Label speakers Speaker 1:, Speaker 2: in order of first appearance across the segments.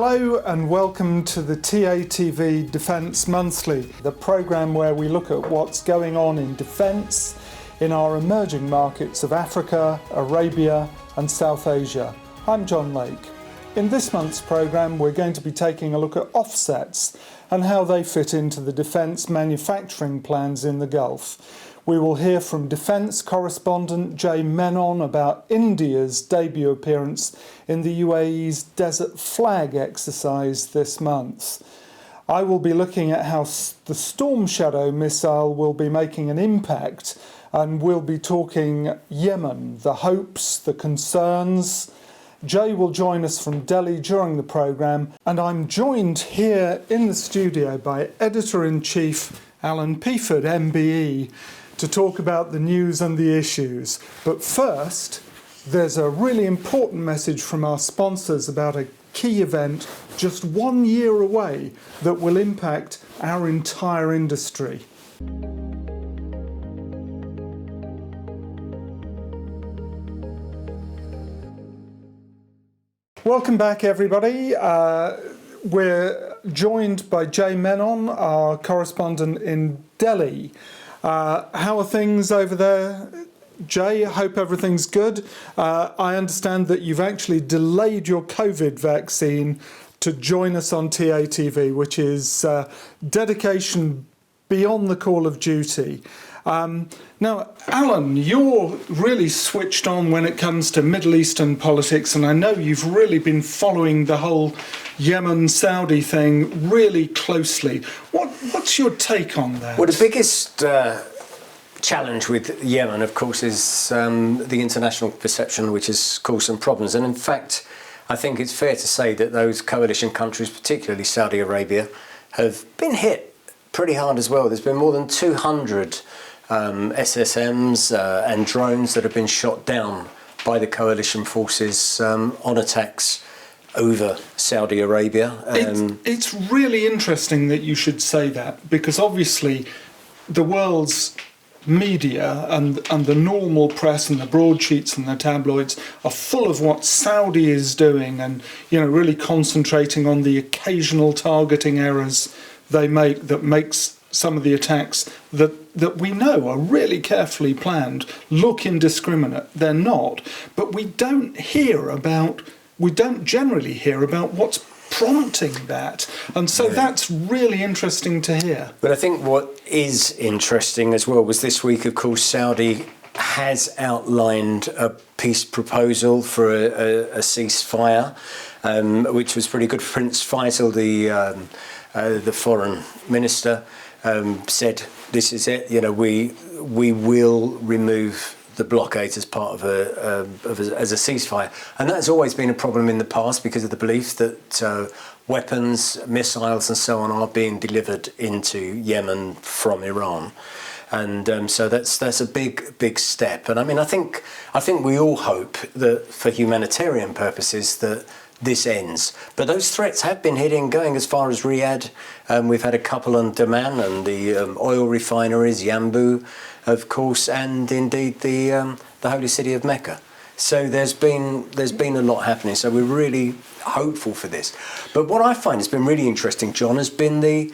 Speaker 1: Hello and welcome to the TATV Defence Monthly, the programme where we look at what's going on in defence in our emerging markets of Africa, Arabia and South Asia. I'm John Lake. In this month's programme we're going to be taking a look at offsets and how they fit into the defence manufacturing plans in the Gulf. We will hear from Defence correspondent Menon about India's debut appearance in the UAE's Desert Flag exercise this month. I will be looking at how the Storm Shadow missile will be making an impact, and we'll be talking Yemen, the hopes, the concerns. Jay will join us from Delhi during the programme, and I'm joined here in the studio by Editor-in-Chief Alan Peaford, MBE, to talk about the news and the issues. But first, there's a really important message from our sponsors about a key event just 1 year away that will impact our entire industry. Welcome back, everybody. We're joined by Menon, our correspondent in Delhi. How are things over there, Jay? I hope everything's good. I understand that you've actually delayed your COVID vaccine to join us on TATV, which is dedication beyond the call of duty. Now, Alan, you're really switched on when it comes to Middle Eastern politics, and I know you've really been following the whole Yemen-Saudi thing really closely. What's your take on that?
Speaker 2: Well, the biggest challenge with Yemen, of course, is the international perception, which has caused some problems. And in fact, I think it's fair to say that those coalition countries, particularly Saudi Arabia, have been hit pretty hard as well. There's been more than 200 SSMs and drones that have been shot down by the coalition forces on attacks over Saudi Arabia.
Speaker 1: It's really interesting that you should say that, because obviously the world's media and the normal press and the broadsheets and the tabloids are full of what Saudi is doing, and really concentrating on the occasional targeting errors they make that makes some of the attacks that we know are really carefully planned look indiscriminate. They're not, but we don't generally hear about what's prompting that, and so that's really interesting to hear.
Speaker 2: But I think what is interesting as well was this week, of course, Saudi has outlined a peace proposal for a ceasefire, which was pretty good. Prince Faisal, the foreign minister, said this is it. We will remove the blockade as part of as a ceasefire, and that's always been a problem in the past because of the belief that weapons, missiles, and so on are being delivered into Yemen from Iran, and so that's a big step. And I mean, I think we all hope that for humanitarian purposes that this ends. But those threats have been going as far as Riyadh. We've had a couple on Daman and the oil refineries, Yanbu, of course, and indeed the holy city of Mecca. So there's been a lot happening. So we're really hopeful for this. But what I find has been really interesting, John, has been the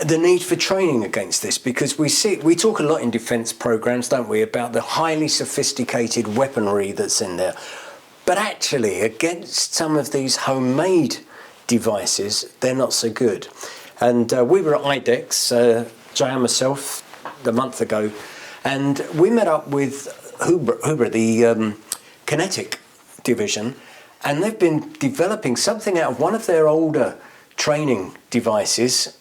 Speaker 2: need for training against this, because we talk a lot in defence programmes, don't we, about the highly sophisticated weaponry that's in there. But actually, against some of these homemade devices, they're not so good. And we were at IDEX, Jay and myself, a month ago, and we met up with Houbara, the Qinetiq division, and they've been developing something out of one of their older training devices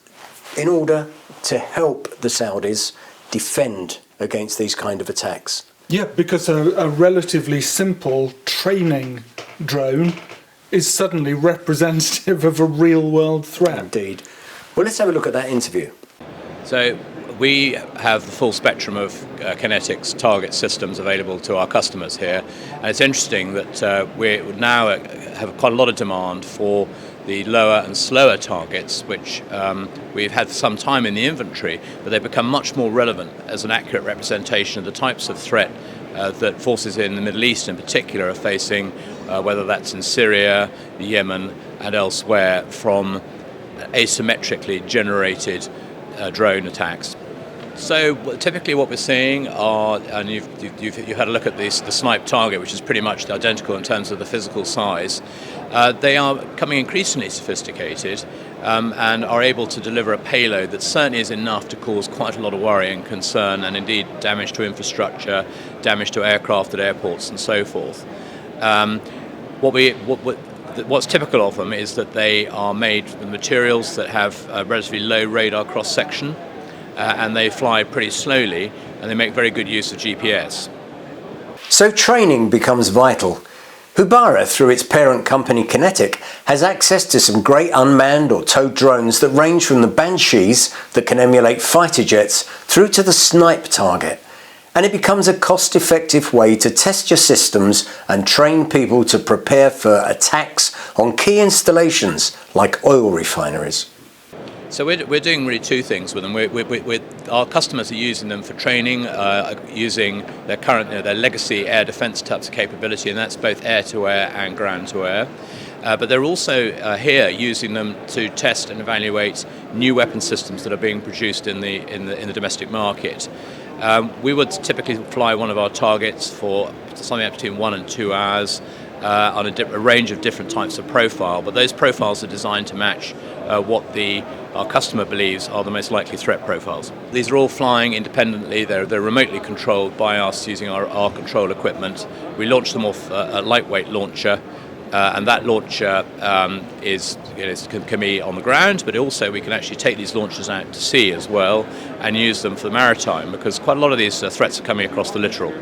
Speaker 2: in order to help the Saudis defend against these kind of attacks.
Speaker 1: Yeah, because a relatively simple training drone is suddenly representative of a real-world threat.
Speaker 2: Indeed. Well, let's have a look at that interview.
Speaker 3: So we have the full spectrum of Qinetiq's target systems available to our customers here. And it's interesting that we now have quite a lot of demand for the lower and slower targets, which we've had for some time in the inventory, but they've become much more relevant as an accurate representation of the types of threat that forces in the Middle East in particular are facing, whether that's in Syria, Yemen, and elsewhere from asymmetrically generated drone attacks. So typically what we're seeing are, and you've had a look at the snipe target, which is pretty much identical in terms of the physical size. They are becoming increasingly sophisticated and are able to deliver a payload that certainly is enough to cause quite a lot of worry and concern, and indeed damage to infrastructure, damage to aircraft at airports and so forth. What's typical of them is that they are made with materials that have a relatively low radar cross-section, and they fly pretty slowly, and they make very good use of GPS.
Speaker 2: So training becomes vital. Houbara, through its parent company Qinetiq, has access to some great unmanned or towed drones that range from the Banshees that can emulate fighter jets through to the snipe target. And it becomes a cost-effective way to test your systems and train people to prepare for attacks on key installations like oil refineries.
Speaker 3: So we're doing really two things with them. Our customers are using them for training, using their current, their legacy air defence types of capability, and that's both air-to-air and ground-to-air. But they're also here using them to test and evaluate new weapon systems that are being produced in the domestic market. We would typically fly one of our targets for something between 1 and 2 hours on a range of different types of profile, but those profiles are designed to match what our customer believes are the most likely threat profiles. These are all flying independently. They're remotely controlled by us using our control equipment. We launch them off a lightweight launcher, and that launcher can be on the ground, but also we can actually take these launchers out to sea as well and use them for the maritime, because quite a lot of these threats are coming across the littoral.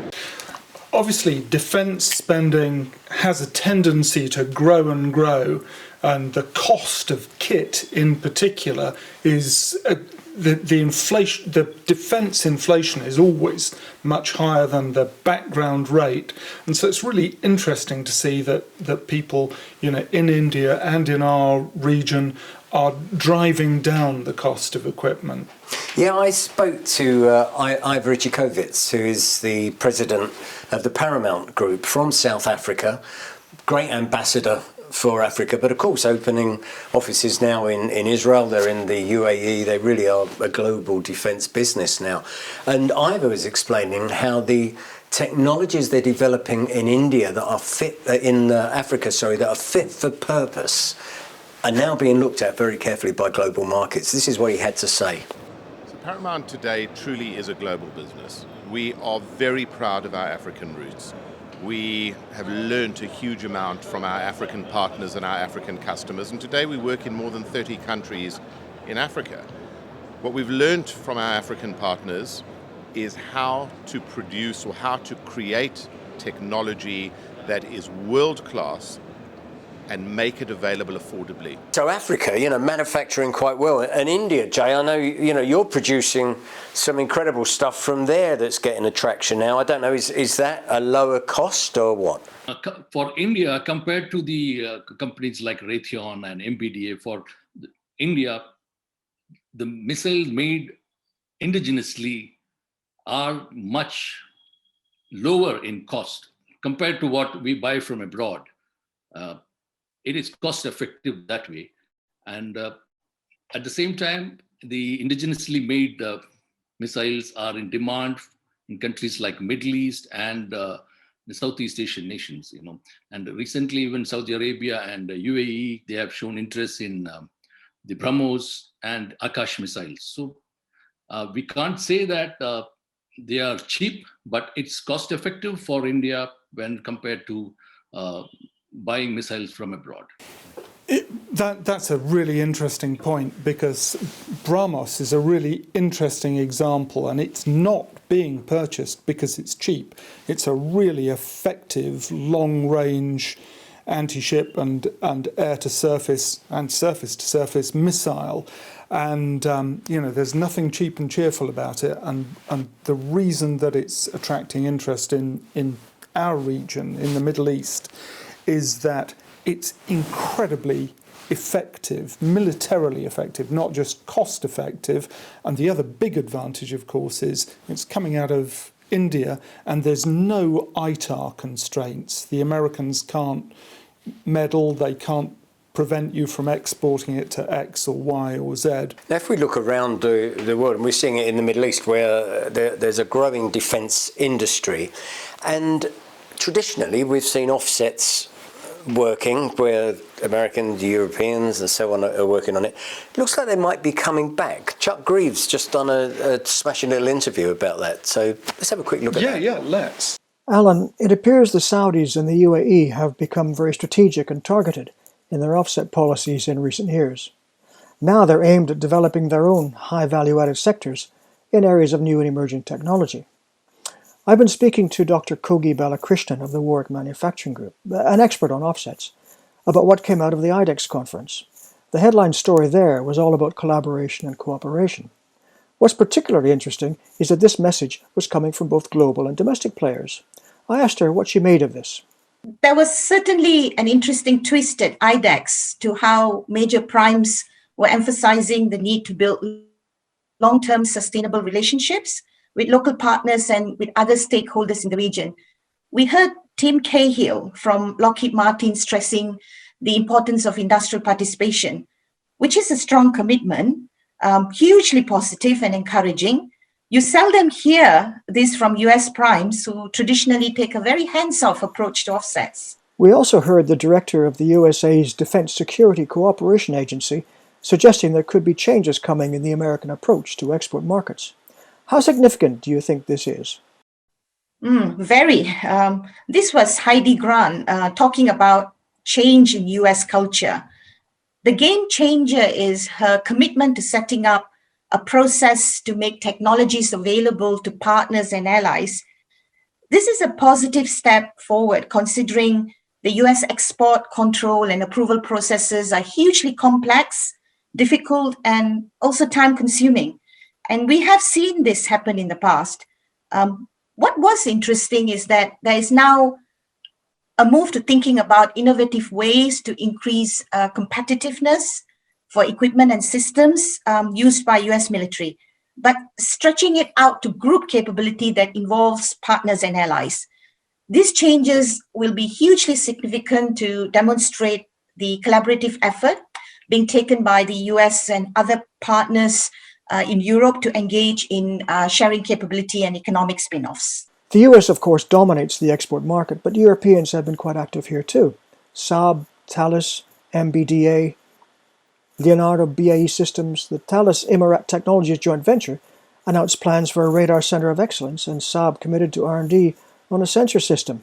Speaker 1: Obviously, defence spending has a tendency to grow and grow, and the cost of kit in particular is the inflation. The defence inflation is always much higher than the background rate, and so it's really interesting to see that people, in India and in our region, are driving down the cost of equipment.
Speaker 2: Yeah, I spoke to Ivor Ichikowicz, who is the president of the Paramount Group from South Africa, great ambassador for Africa, but of course opening offices now in Israel. They're in the UAE. They really are a global defence business now. And Ivor was explaining how the technologies they're developing in India that are fit that are fit for purpose are now being looked at very carefully by global markets. This is what he had to say.
Speaker 4: So Paramount today truly is a global business. We are very proud of our African roots. We have learned a huge amount from our African partners and our African customers, and today we work in more than 30 countries in Africa. What we've learned from our African partners is how to produce or how to create technology that is world-class and make it available affordably.
Speaker 2: So Africa, manufacturing quite well. And India, Jay, I know, you're producing some incredible stuff from there that's getting attraction now. I don't know, is that a lower cost or what?
Speaker 5: For India, compared to the companies like Raytheon and MBDA, for India, the missiles made indigenously are much lower in cost compared to what we buy from abroad. It is cost effective that way. And at the same time, the indigenously made missiles are in demand in countries like Middle East and the Southeast Asian nations, And recently, even Saudi Arabia and UAE, they have shown interest in the BrahMos and Akash missiles. So we can't say that they are cheap, but it's cost effective for India when compared to buying missiles from abroad.
Speaker 1: That's a really interesting point, because BrahMos is a really interesting example, and it's not being purchased because it's cheap. It's a really effective long-range anti-ship and air-to-surface and surface-to-surface missile. And, there's nothing cheap and cheerful about it. And the reason that it's attracting interest in our region, in the Middle East, is that it's incredibly effective, militarily effective, not just cost effective. And the other big advantage, of course, is it's coming out of India and there's no ITAR constraints. The Americans can't meddle, they can't prevent you from exporting it to X or Y or Z.
Speaker 2: Now, if we look around the world, and we're seeing it in the Middle East, where there's a growing defence industry, and traditionally we've seen offsets working where Americans, Europeans and so on are working on it. It looks like they might be coming back. Chuck Grieve's just done a smashing little interview about that. So let's have a quick look at that.
Speaker 1: Yeah, let's.
Speaker 6: Alan, it appears the Saudis and the UAE have become very strategic and targeted in their offset policies in recent years. Now they're aimed at developing their own high value-added sectors in areas of new and emerging technology. I've been speaking to Dr. Kogila Balakrishnan of the Warwick Manufacturing Group, an expert on offsets, about what came out of the IDEX conference. The headline story there was all about collaboration and cooperation. What's particularly interesting is that this message was coming from both global and domestic players. I asked her what she made of this.
Speaker 7: There was certainly an interesting twist at IDEX to how major primes were emphasizing the need to build long-term sustainable relationships with local partners and with other stakeholders in the region. We heard Tim Cahill from Lockheed Martin stressing the importance of industrial participation, which is a strong commitment, hugely positive and encouraging. You seldom hear this from US primes who traditionally take a very hands-off approach to offsets.
Speaker 6: We also heard the director of the USA's Defense Security Cooperation Agency suggesting there could be changes coming in the American approach to export markets. How significant do you think this is?
Speaker 7: Very. This was Heidi Grant talking about change in US culture. The game changer is her commitment to setting up a process to make technologies available to partners and allies. This is a positive step forward, considering the US export control and approval processes are hugely complex, difficult, and also time-consuming. And we have seen this happen in the past. What was interesting is that there is now a move to thinking about innovative ways to increase competitiveness for equipment and systems used by US military, but stretching it out to group capability that involves partners and allies. These changes will be hugely significant to demonstrate the collaborative effort being taken by the US and other partners in Europe to engage in sharing capability and economic spin-offs.
Speaker 6: The US, of course, dominates the export market, but Europeans have been quite active here too. Saab, Thales, MBDA, Leonardo BAE Systems, the Thales Emirat Technologies joint venture, announced plans for a radar center of excellence, and Saab committed to R&D on a sensor system.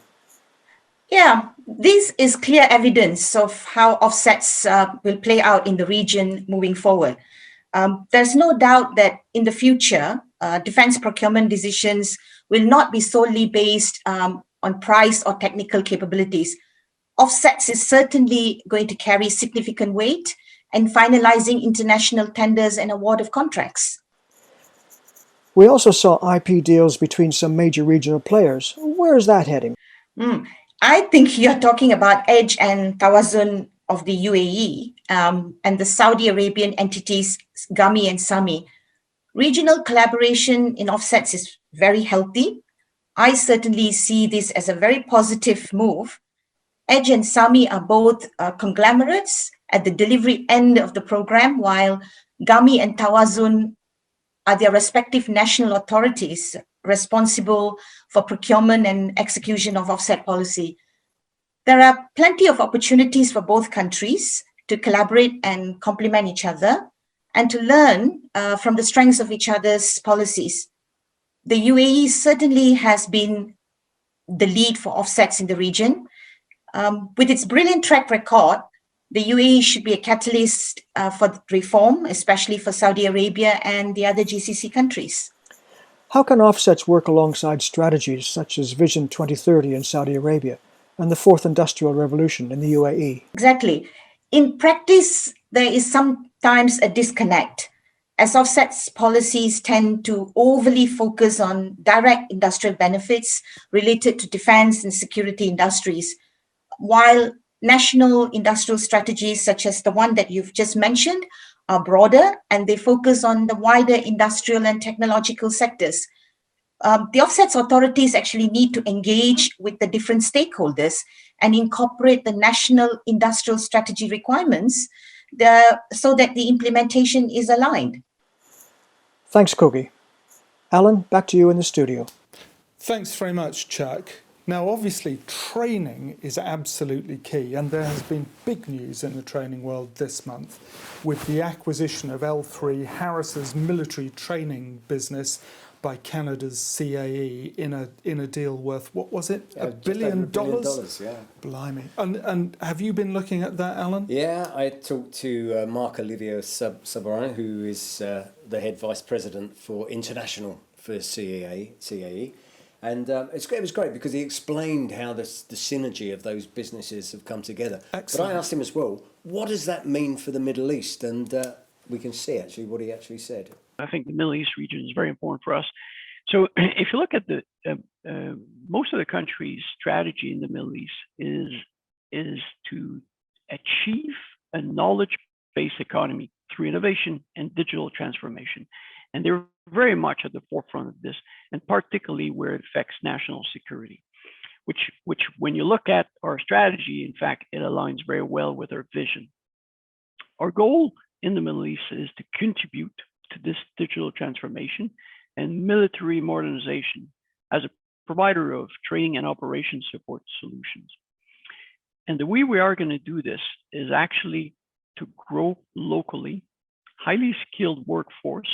Speaker 7: Yeah, this is clear evidence of how offsets will play out in the region moving forward. There's no doubt that in the future, defense procurement decisions will not be solely based on price or technical capabilities. Offsets is certainly going to carry significant weight in finalizing international tenders and award of contracts.
Speaker 6: We also saw IP deals between some major regional players. Where is that heading?
Speaker 7: I think you're talking about Edge and Tawazun of the UAE and the Saudi Arabian entities GAMI and SAMI. Regional collaboration in offsets is very healthy. I certainly see this as a very positive move. Edge and SAMI are both conglomerates at the delivery end of the program, while GAMI and Tawazun are their respective national authorities responsible for procurement and execution of offset policy. There are plenty of opportunities for both countries to collaborate and complement each other and to learn from the strengths of each other's policies. The UAE certainly has been the lead for offsets in the region. With its brilliant track record, the UAE should be a catalyst for reform, especially for Saudi Arabia and the other GCC countries.
Speaker 6: How can offsets work alongside strategies such as Vision 2030 in Saudi Arabia and the Fourth Industrial Revolution in the UAE?
Speaker 7: Exactly. In practice, there is sometimes a disconnect, as offsets policies tend to overly focus on direct industrial benefits related to defense and security industries, while national industrial strategies, such as the one that you've just mentioned, are broader and they focus on the wider industrial and technological sectors. the offsets authorities actually need to engage with the different stakeholders and incorporate the national industrial strategy requirements so that the implementation is aligned.
Speaker 6: Thanks, Kogi. Alan, back to you in the studio.
Speaker 1: Thanks very much, Chuck. Now, obviously, training is absolutely key, and there has been big news in the training world this month with the acquisition of L3 Harris's military training business by Canada's CAE in a deal worth, what was it, $1 billion?
Speaker 2: Yeah.
Speaker 1: Blimey. And have you been looking at that, Alan?
Speaker 2: Yeah, I talked to Marc-Olivier Sabourin, who is the head vice president for international for CAE. And it was great because he explained how the synergy of those businesses have come together.
Speaker 1: Excellent.
Speaker 2: But I asked him as well, what does that mean for the Middle East? And we can see actually what he actually said.
Speaker 8: I think the Middle East region is very important for us. So if you look at the most of the countries' strategy in the Middle East is to achieve a knowledge-based economy through innovation and digital transformation. And they're very much at the forefront of this, and particularly where it affects national security, which when you look at our strategy, in fact, it aligns very well with our vision. Our goal in the Middle East is to contribute to this digital transformation and military modernization as a provider of training and operations support solutions. And the way we are going to do this is actually to grow locally, highly skilled workforce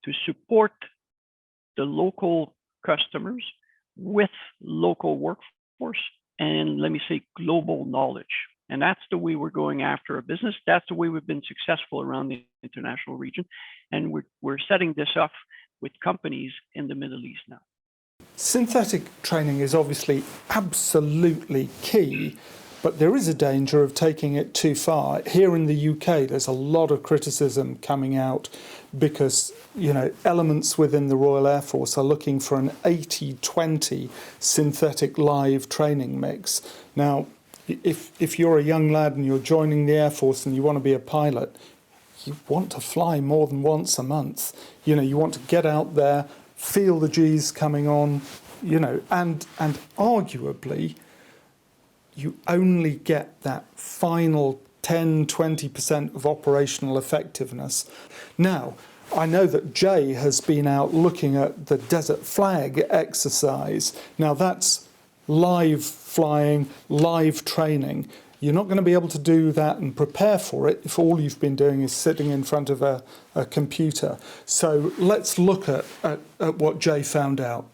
Speaker 8: to support the local customers with local workforce and, let me say, global knowledge. And that's the way we're going after a business. That's the way we've been successful around the international region. And we're setting this up with companies in the Middle East now.
Speaker 1: Synthetic training is obviously absolutely key, but there is a danger of taking it too far. Here in the UK, there's a lot of criticism coming out because, elements within the Royal Air Force are looking for an 80-20 synthetic live training mix. Now, if you're a young lad and you're joining the Air Force and you want to be a pilot, you want to fly more than once a month. You want to get out there, feel the G's coming on, and arguably, you only get that final 10-20% of operational effectiveness. Now, I know that Jay has been out looking at the Desert Flag exercise. Now, that's live flying, live training. You're not going to be able to do that and prepare for it if all you've been doing is sitting in front of a computer. So let's look at what Jay found out.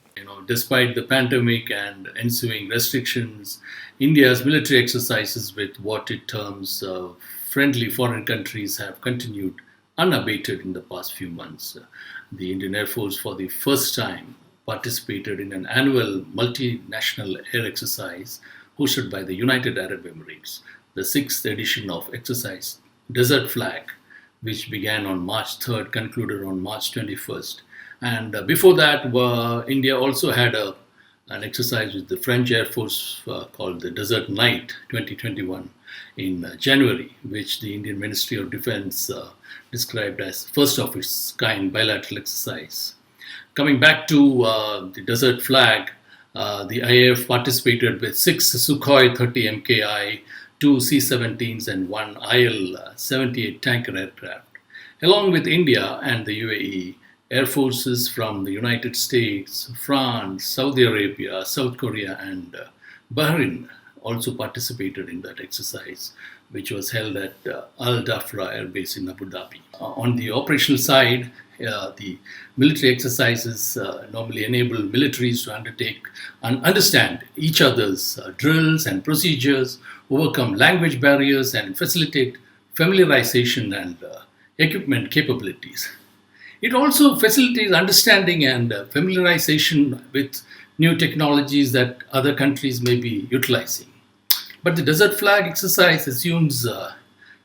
Speaker 5: Despite the pandemic and ensuing restrictions, India's military exercises with what it terms friendly foreign countries have continued unabated in the past few months. The Indian Air Force, for the first time, participated in an annual multinational air exercise hosted by the United Arab Emirates, the 6th edition of exercise Desert Flag, which began on March 3rd, concluded on March 21st. And before that, India also had an exercise with the French Air Force called the Desert Night 2021 in January, which the Indian Ministry of Defence described as first of its kind bilateral exercise. Coming back to the Desert Flag, the IAF participated with 6 Sukhoi 30 MKI, 2 C-17s and 1 IL-78 tanker aircraft. Along with India and the UAE, air forces from the United States, France, Saudi Arabia, South Korea and Bahrain also participated in that exercise, which was held at Al Dhafra Air Base in Abu Dhabi. On the operational side, the military exercises normally enable militaries to undertake and understand each other's drills and procedures, overcome language barriers and facilitate familiarization and equipment capabilities. It also facilitates understanding and familiarization with new technologies that other countries may be utilizing. But the Desert Flag exercise assumes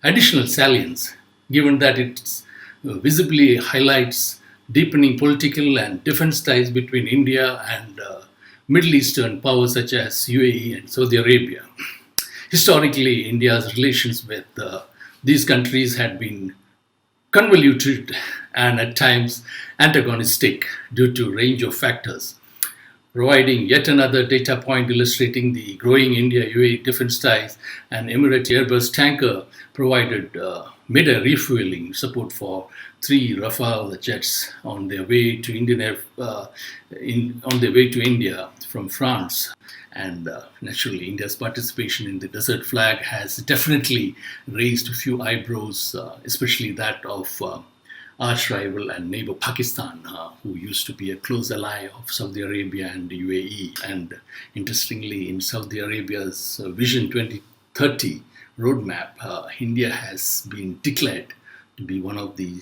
Speaker 5: additional salience, given that it visibly highlights deepening political and defense ties between India and Middle Eastern powers such as UAE and Saudi Arabia. Historically, India's relations with these countries had been convoluted and at times antagonistic due to a range of factors, providing yet another data point illustrating the growing India-UAE defence ties. An Emirati Airbus tanker provided mid-air refueling support for 3 Rafale jets on their way to India from France. And naturally, India's participation in the Desert Flag has definitely raised a few eyebrows, especially that of arch rival and neighbor Pakistan, who used to be a close ally of Saudi Arabia and the UAE. And interestingly, in Saudi Arabia's Vision 2030 roadmap, India has been declared to be one of the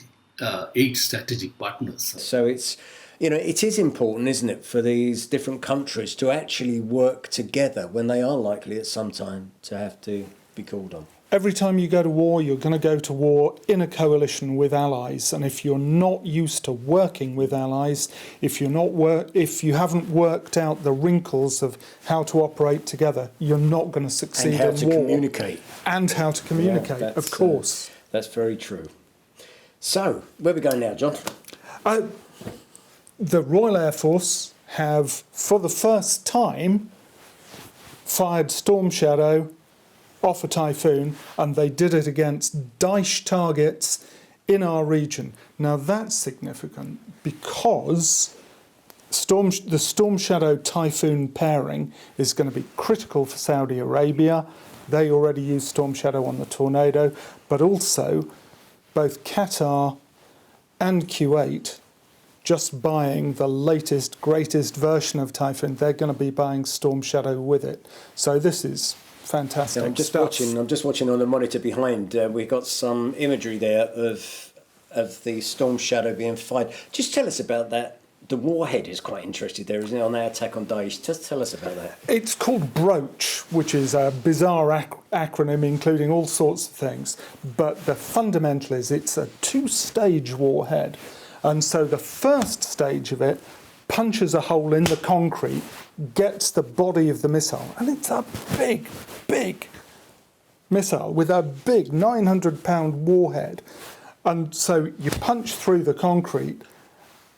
Speaker 5: 8 strategic partners.
Speaker 2: So it's, it is important, isn't it, for these different countries to actually work together when they are likely at some time to have to be called on.
Speaker 1: Every time you go to war, you're going to go to war in a coalition with allies, and if you're not used to working with allies, if you haven't worked out the wrinkles of how to operate together, you're not going to succeed in war.
Speaker 2: And how to communicate.
Speaker 1: And how to communicate, of course.
Speaker 2: That's very true. So, where are we going now, John?
Speaker 1: The Royal Air Force have, for the first time, fired Storm Shadow off a Typhoon, and they did it against Daesh targets in our region. Now that's significant because the Storm Shadow Typhoon pairing is going to be critical for Saudi Arabia. They already use Storm Shadow on the Tornado, but also both Qatar and Kuwait just buying the latest, greatest version of Typhoon. They're going to be buying Storm Shadow with it. So this is fantastic.
Speaker 2: I'm just watching on the monitor behind. We've got some imagery there of the Storm Shadow being fired. Just tell us about that. The Warhead is quite interested there, isn't it, on their attack on Daesh? Just tell us about that.
Speaker 1: It's called Brooch, which is a bizarre acronym including all sorts of things. But the fundamental is it's a 2-stage warhead. And so the first stage of it punches a hole in the concrete, gets the body of the missile, and it's a big, big missile with a big 900-pound warhead. And so you punch through the concrete,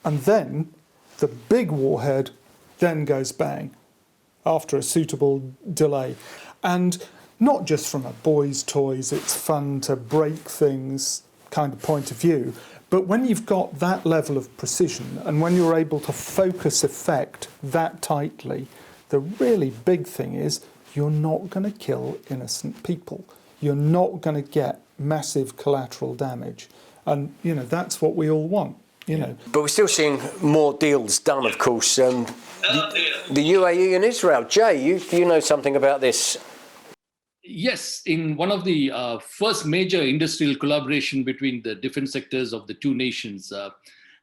Speaker 1: and then the big warhead then goes bang after a suitable delay. And not just from a boy's toys, it's fun to break things kind of point of view, but when you've got that level of precision and when you're able to focus effect that tightly, the really big thing is you're not going to kill innocent people. You're not going to get massive collateral damage. And, that's what we all want,
Speaker 2: But we're still seeing more deals done, of course. The UAE and Israel. Jay, you know something about this.
Speaker 5: Yes, in one of the first major industrial collaboration between the defense sectors of the two nations,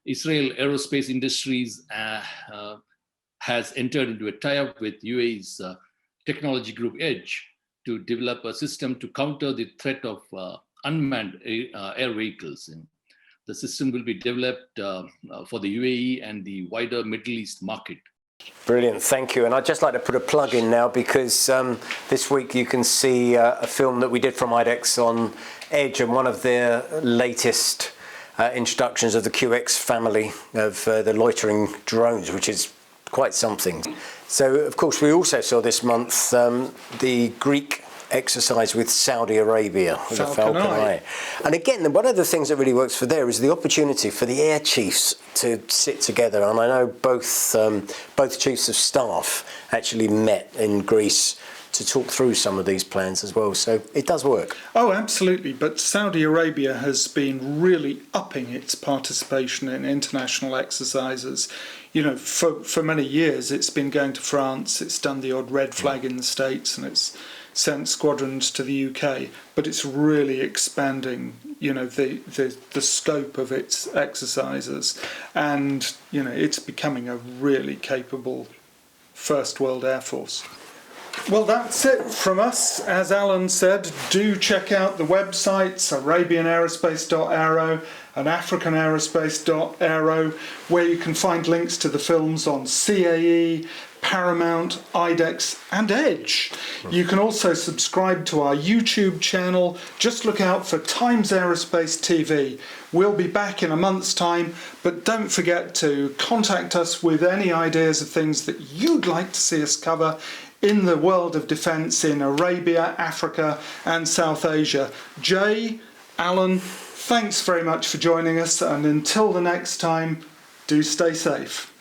Speaker 5: Israel Aerospace Industries has entered into a tie-up with UAE's technology group Edge to develop a system to counter the threat of unmanned air vehicles. And the system will be developed for the UAE and the wider Middle East market.
Speaker 2: Brilliant, thank you. And I'd just like to put a plug in now because this week you can see a film that we did from IDEX on Edge and one of their latest introductions of the QX family of the loitering drones, which is quite something. So, of course, we also saw this month the Greek exercise with Saudi Arabia, with the Falcon Eye. And again, one of the things that really works for there is the opportunity for the air chiefs to sit together. And I know both chiefs of staff actually met in Greece to talk through some of these plans as well. So it does work.
Speaker 1: Oh, absolutely. But Saudi Arabia has been really upping its participation in international exercises. For many years, it's been going to France, it's done the odd red flag in the States, and it's sent squadrons to the UK, but it's really expanding, the scope of its exercises, and it's becoming a really capable First World Air Force. Well, that's it from us. As Alan said, do check out the websites, arabianaerospace.aero and africanaerospace.aero, where you can find links to the films on CAE, Paramount, IDEX and Edge. You can also subscribe to our YouTube channel. Just look out for Times Aerospace TV. We'll be back in a month's time, but don't forget to contact us with any ideas of things that you'd like to see us cover in the world of defence in Arabia, Africa and South Asia. Jay, Alan, thanks very much for joining us, and until the next time, do stay safe.